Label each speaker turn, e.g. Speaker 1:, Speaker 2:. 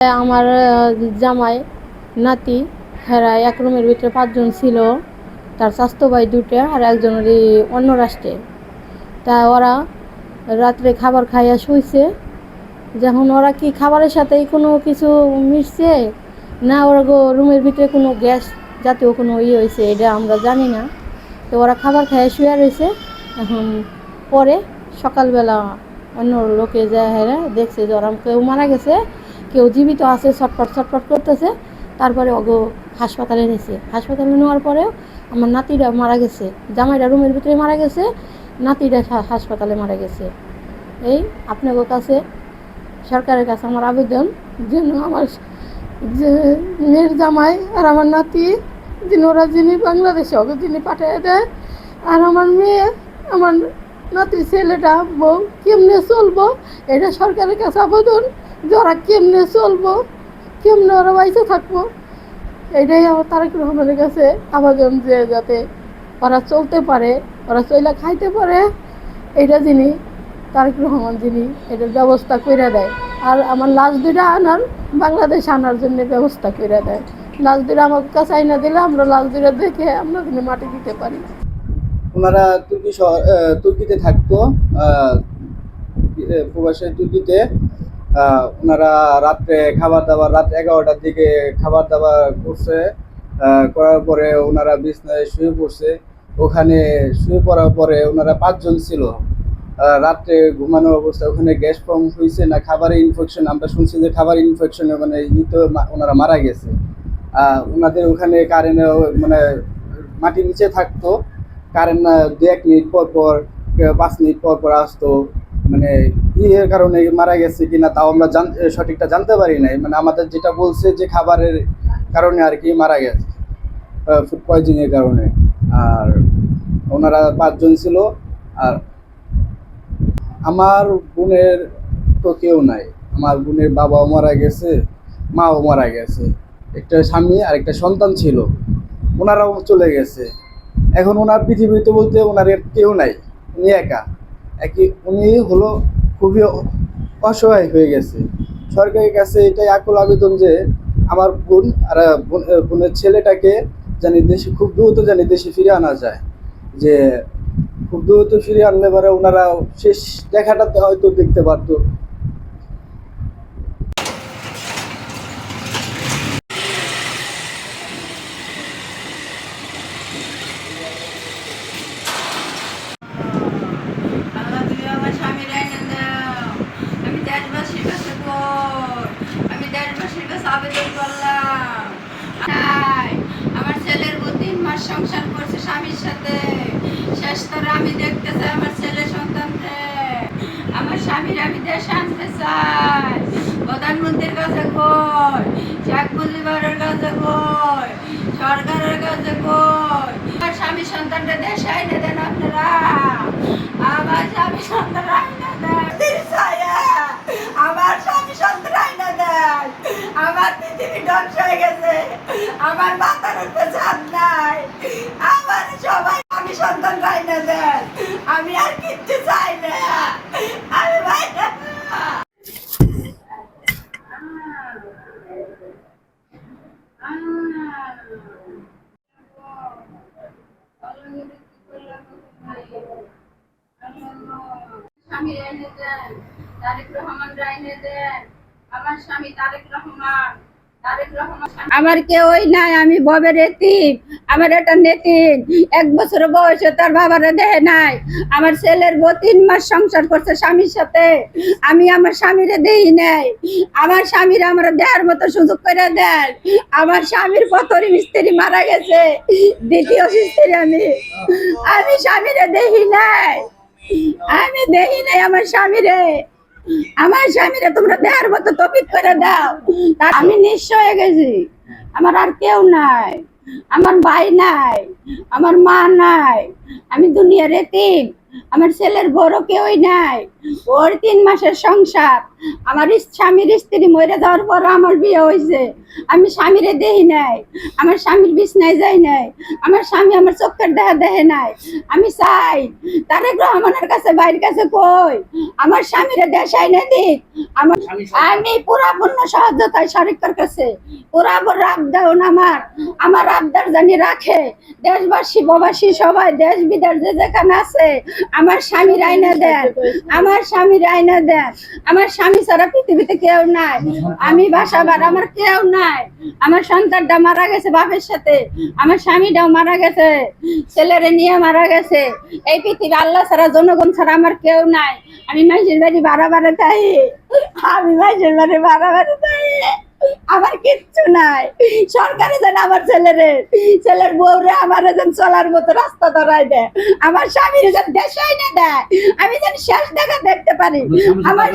Speaker 1: আমার জামাই নাতি হেরা এক রুমের ভিতরে 5 জন ছিল। তার স্বাস্থ্য ভাই 2টা আর একজনের অন্য রাষ্ট্রে। তা ওরা রাত্রে খাবার খাইয়া শুইছে। যখন ওরা কি খাবারের সাথেই কোনো কিছু মিশছে না, ওরা রুমের ভিতরে কোনো গ্যাস জাতীয় কোনো হয়েছে, এটা আমরা জানি না। তো ওরা খাবার খাইয়া শুয়ে রয়েছে। এখন পরে সকালবেলা অন্য লোকে যায় হেরা দেখছে যে ওরা কেউ মারা গেছে, কেউ জীবিত আছে, ছটফট ছটফট করতেছে। তারপরে ওগো হাসপাতালে নিয়েছে। হাসপাতালে নেওয়ার পরেও আমার নাতিরা মারা গেছে, জামাইরা রুমের ভিতরে মারা গেছে, নাতিরা হাসপাতালে মারা গেছে। এই আপনাদের কাছে, সরকারের কাছে আমার আবেদন, যেন আমার যে মেয়ের জামাই আর আমার নাতি যিনি ওরা যিনি বাংলাদেশে ওকে যিনি পাঠিয়ে দেয়, আর আমার মেয়ে আমার নাতির ছেলেটা বউ কেমনে চলবো, এটা সরকারের কাছে আবেদন যে ওরা কেমনে চলবো, কেমনে ওরা বাইসে থাকবো। এটাই আমার তারেক রহমানের কাছে আবেদন যে যাতে ওরা চলতে পারে, ওরা চইলা খাইতে পারে, এটা যিনি তারেক রহমান যিনি এটার ব্যবস্থা করে দেয়। আর আমার লাশ 2টা আনার বাংলাদেশ আনার জন্য ব্যবস্থা করে দেয়। লাশ 2টা আমার কাছে আইনা দিলে আমরা লাশ 2টা দেখে আমরা কিন্তু মাটি দিতে পারি।
Speaker 2: ওনারা তুর্কিতে থাকতো, প্রবাসী তুর্কিতে। ওনারা রাত্রে খাবার দাবার রাত 11টার দিকে খাবার দাবার করছে। করার পরে ওনারা বিছনায় শুয়ে পড়ছে। ওখানে শুয়ে পড়ার পরে ওনারা 5 জন ছিল। রাত্রে ঘুমানোর অবস্থায় ওখানে গ্যাস ফর্ম হয়েছে না খাবারে ইনফেকশন, আমরা শুনছি যে খাবার ইনফেকশনে মানে ওনারা মারা গেছে। ওনাদের ওখানে কারেন্ট মানে মাটির নিচে থাকতো, কারেন্ট 2-1 মিনিট পর পর 5 মিনিট পর পর আসতো। মানে এর কারণে মারা গেছে কিনা তাও আমরা সঠিকটা জানতে পারি নাই। মানে আমাদের যেটা বলছে যে খাবারের কারণে আর কি মারা গেছে, ফুড পয়জনিংয়ের কারণে। আর ওনারা 5 জন ছিল। আর আমার বোনের তো কেউ নাই। আমার বোনের বাবাও মারা গেছে, মাও মারা গেছে। একটা স্বামী আর একটা সন্তান ছিল, ওনারাও চলে গেছে। এখন ওনার পৃথিবীতে বলতে ওনার কেউ নাই, উনি একা। উনি হলো খুবই অসহায় হয়ে গেছে। সরকারের কাছে এটাই আকুল আবেদন যে আমার বোন আর বোনের ছেলেটাকে জানি দেশে খুব দ্রুত জানি দেশে ফিরে আনা যায়। যে খুব দ্রুত ফিরে আনলে পরে ওনারা শেষ দেখাটা হয়তো দেখতে পারতো।
Speaker 3: আবেদন করলাম। আমার ছেলের 3 মাস সংসার করছে স্বামীর সাথে, শেষ করে আমি দেখতে চাই আমার ছেলে সন্তানকে। আমার স্বামীর আমি দেশে আনতে চাই। প্রধানমন্ত্রীর কাছে কই, শেখ মুজিবের কাছে কই, সরকারের কাছে কই, আমার স্বামী সন্তানটা দেশে আইনে দেন আপনারা। আমার স্বামী সন্তান আইনে দেন, আমার স্বামী সন্তান আইনে দেন। আমার পৃথিবী ধ্বংস হয়ে গেছে, আমার মাথার উপরে ছাদ নাই, আমার সবাই আমি সন্তান আইনে দেন। আমি আর কিচ্ছু চাই না, আমি ভাই স্বামী আইনে দেন, তারেক রহমান আইনে দেন। আমার স্বামী তারেক রহমান, আমার কেউই নাই, আমি ববের এতিম। আমার একটা নেতিন 1 বছর বয়সে তার বাবারে দেয় নাই। আমার ছেলের 3 মাস সংসার করছে স্বামীর সাথে, আমি আমার স্বামীরে দেই নাই। আমার স্বামীর আমার দেওয়ার মতো সুযোগ করে দেন। আমার স্বামীর প্রথম স্ত্রী মারা গেছে, দ্বিতীয় স্ত্রী আমি স্বামীরে দেই নাই, আমি দেই নাই আমার স্বামীরে। আমার স্বামীরে তোমরা দেওয়ার মতো তৌফিক করে দাও। আমি নিঃস্ব হয়ে গেছি, আমার আর কেউ নাই, আমার ভাই নাই, আমার মা নাই, আমি দুনিয়ার এতিম। আমার ছেলের বড় কেউই নাই। ওর 3 মাসের সংসার। আমার স্বামীর স্ত্রী মরে যাওয়ার পর আমার বিয়ে হয়েছে। আমি স্বামীরে দেই নাই, আমার স্বামীর বিছনায় যাই নাই, আমার স্বামী আমার চোখের দেখা দেখে নাই। আমি চাই তারেক রহমানের কাছে, বাইরের কাছে কই আমার স্বামীরে দেশাই না দিক। আমি পুরাপূর্ণ সহযোগিতায় সরকার কাছে পুরাপুর আবদার আমার আবদার জানি রাখে। দেশবাসী প্রবাসী সবাই দেশ বিদেশ যে যেখানে আছে আমার স্বামীর আইনা দেন, আমার স্বামীর আইনা দেন। আমার স্বামী ছাড়া পৃথিবীতে কেউ নাই। আমি বাসা ভাড়া, আমার কেউ নাই। আমার সন্তানটা মারা গেছে বাপের সাথে, আমার স্বামীটাও মারা গেছে, ছেলেরে নিয়ে মারা গেছে। এই পৃথিবী আল্লাহ ছাড়া, জনগণ ছাড়া আমার কেউ নাই। আমি মাইজের বাড়ি ভাড়া ভাড়া তাই, আমি মাইজের বাড়ি ভাড়া ভাড়া তাই, আমার কিচ্ছু নাই। সরকারে যেন আমার ছেলের বউরে আমার যেন চলার মতো রাস্তা ধরাই দেয়, আমার স্বামীর যেন দেশাই না দেয়, আমি যেন শেষ দেখা দেখতে পারি। আমার